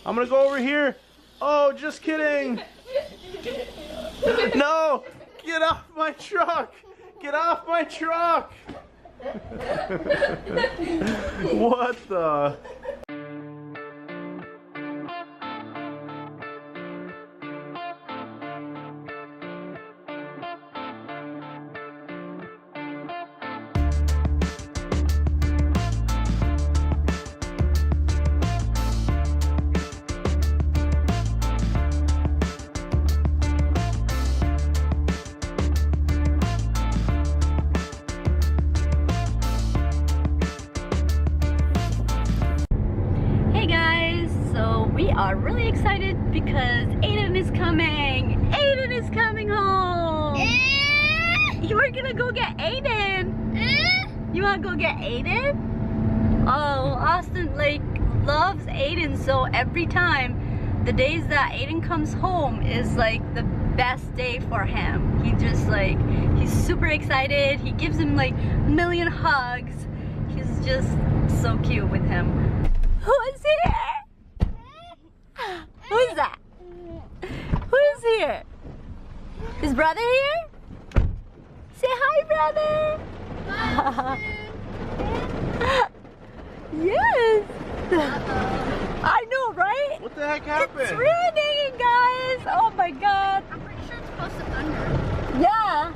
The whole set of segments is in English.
I'm gonna go over here. Oh, just kidding. No, get off my truck. Get off my truck. What the? We are really excited because Aiden is coming! Aiden is coming home! You are gonna go get Aiden! You wanna go get Aiden? Oh, Austin like loves Aiden, so every time, the days that Aiden comes home is like the best day for him. He just like, he's super excited. He gives him like a million hugs. He's just so cute with him. Who is here? Who's that? Who's here? Is brother here? Say hi, brother! Hi. Yes! I know, right? What the heck happened? It's raining, guys! Oh my god! I'm pretty sure it's supposed to thunder. Yeah!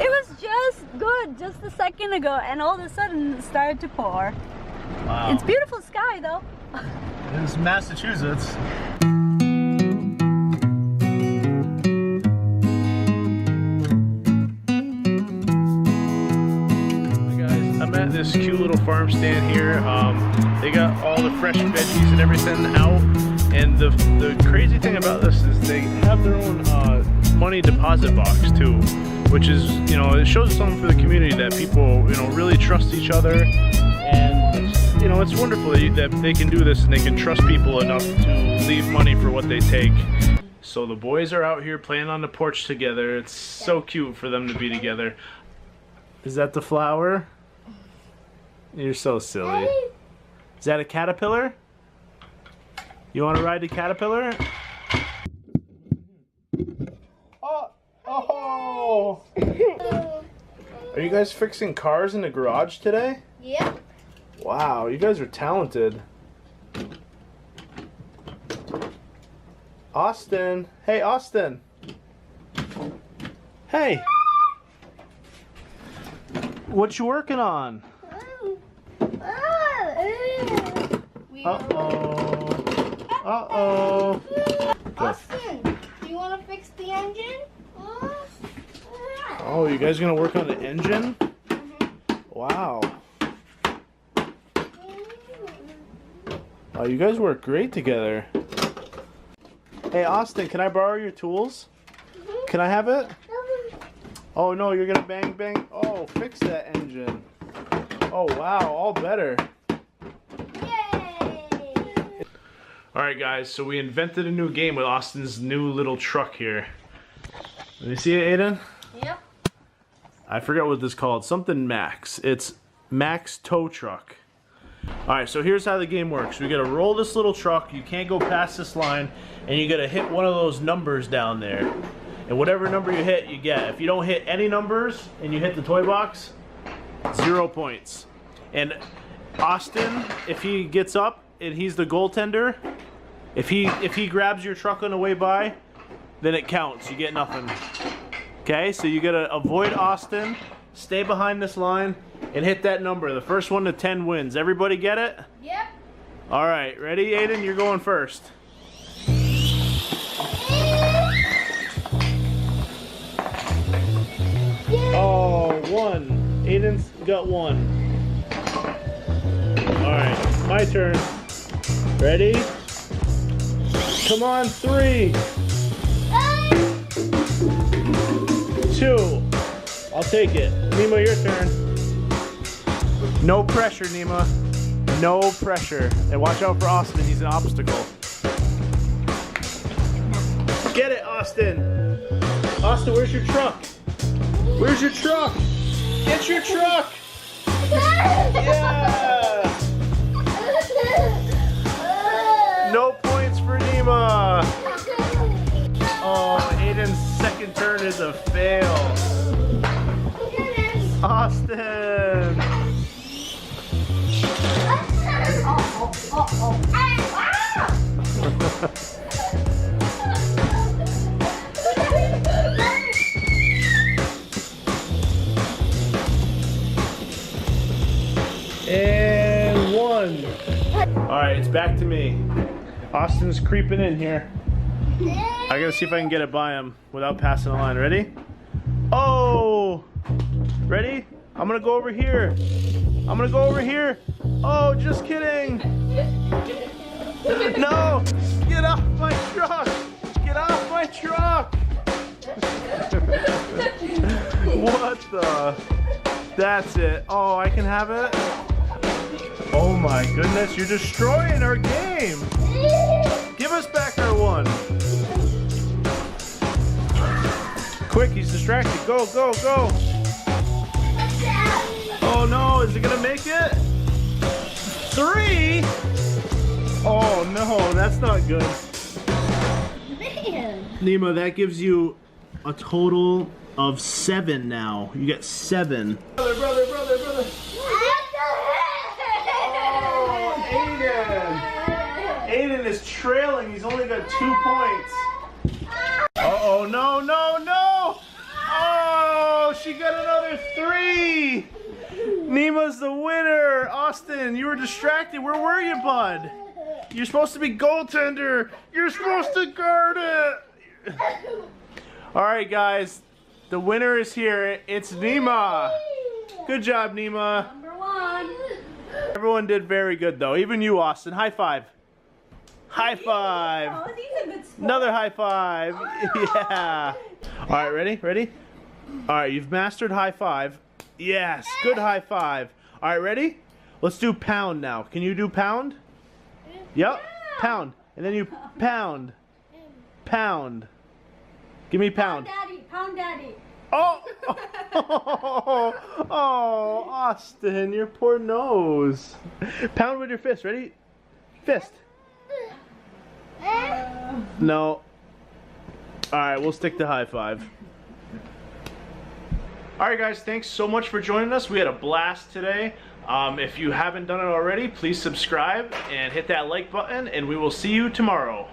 It was just good just a second ago, and all of a sudden it started to pour. Wow. It's beautiful sky though. It's Massachusetts. Hey guys, I'm at this cute little farm stand here. They got all the fresh veggies and everything out. And the crazy thing about this is they have their own money deposit box too, which is, you know, it shows something for the community that people, you know, really trust each other. And you know, it's wonderful that they can do this and they can trust people enough to leave money for what they take. So the boys are out here playing on the porch together. It's so cute for them to be together. Is that the flower? You're so silly. Is that a caterpillar? You want to ride the caterpillar? Oh! Are you guys fixing cars in the garage today? Yep. Wow, you guys are talented. Austin. Hey, Austin. Hey. What you working on? Uh-oh. Uh-oh. Austin, do you want to fix the engine? Oh, you guys gonna work on the engine? Wow. Oh, you guys work great together. Hey, Austin, can I borrow your tools? Can I have it? Oh, no, you're gonna bang, bang. Oh, fix that engine. Oh, wow, all better. Yay! Alright, guys, so we invented a new game with Austin's new little truck here. Let me see it, Aiden? Yep. I forget what this is called. Something Max. It's Max Tow Truck. Alright, so here's how the game works. We gotta roll this little truck, you can't go past this line, and you gotta hit one of those numbers down there. And whatever number you hit, you get. If you don't hit any numbers, and you hit the toy box, 0 points. And Austin, if he gets up, and he's the goaltender, if he grabs your truck on the way by, then it counts, you get nothing. Okay, so you gotta avoid Austin, stay behind this line, and hit that number. The first one to 10 wins. Everybody get it? Yep. All right, ready, Aiden? You're going first. Oh, 1. Aiden's got 1. All right, my turn. Ready? Come on, 3. 2. I'll take it. Nima, your turn. No pressure, Nima. No pressure. And watch out for Austin. He's an obstacle. Get it, Austin. Austin, where's your truck? Where's your truck? Get your truck. Yeah. No points for Nima. Oh, Aiden's second turn is a fail. Austin. And one. All right, it's back to me. Austin's creeping in here. I gotta see if I can get it by him without passing the line. Ready? Oh! Ready? I'm gonna go over here. I'm gonna go over here. Oh, just kidding. No! Get off my truck! Get off my truck! What the? That's it. Oh, I can have it? Oh my goodness, you're destroying our game! Give us back our one! Quick, he's distracted. Go, go, go! Oh no, is it gonna make it? 3? Oh no, that's not good. Man. Nima, that gives you a total of 7 now. You get 7. Brother, brother, brother, brother. Oh, Aiden. Aiden is trailing. He's only got 2 points. Uh-oh, no, no, no. Oh, she got another 3. Nima's the winner. Austin, you were distracted. Where were you, bud? You're supposed to be goaltender. You're supposed to guard it. All right, guys. The winner is here. It's Nima. Good job, Nima. Number 1. Everyone did very good, though. Even you, Austin. High five. High five. Oh, he's a good sport. Another high five. Yeah. All right, ready? Ready? All right, you've mastered high five. Yes, good high five. All right, ready? Let's do pound now. Can you do pound? Yep, pound. And then you pound. Pound. Give me pound. Pound daddy. Oh! Oh, Austin, your poor nose. Pound with your fist. Ready? Fist. No. Alright, we'll stick to high five. Alright guys, thanks so much for joining us. We had a blast today. If you haven't done it already, please subscribe and hit that like button, and we will see you tomorrow.